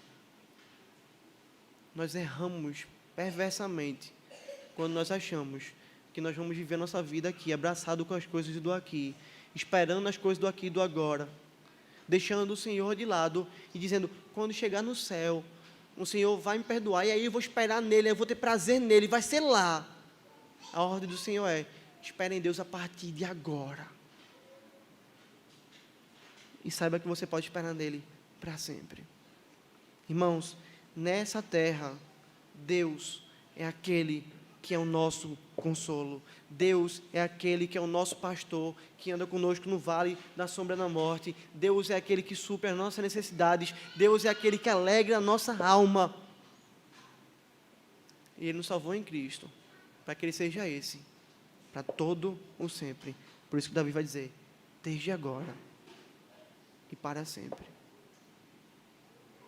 Nós erramos perversamente quando nós achamos que nós vamos viver a nossa vida aqui, abraçado com as coisas do aqui, esperando as coisas do aqui e do agora, deixando o Senhor de lado e dizendo: quando chegar no céu, o Senhor vai me perdoar, e aí eu vou esperar nele, eu vou ter prazer nele, vai ser lá. A ordem do Senhor é: espere em Deus a partir de agora. E saiba que você pode esperar nele para sempre. Irmãos, nessa terra, Deus é aquele que é o nosso consolo. Deus é aquele que é o nosso pastor, que anda conosco no vale da sombra da morte. Deus é aquele que supre as nossas necessidades. Deus é aquele que alegra a nossa alma. E Ele nos salvou em Cristo, para que Ele seja esse, para todo o sempre. Por isso que Davi vai dizer: desde agora e para sempre.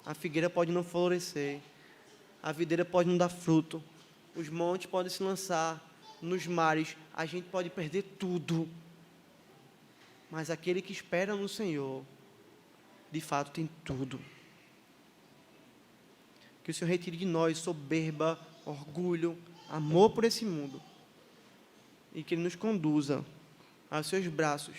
A figueira pode não florescer, a videira pode não dar fruto, os montes podem se lançar nos mares, a gente pode perder tudo, mas aquele que espera no Senhor, de fato tem tudo. Que o Senhor retire de nós soberba, orgulho, amor por esse mundo, e que Ele nos conduza aos seus braços,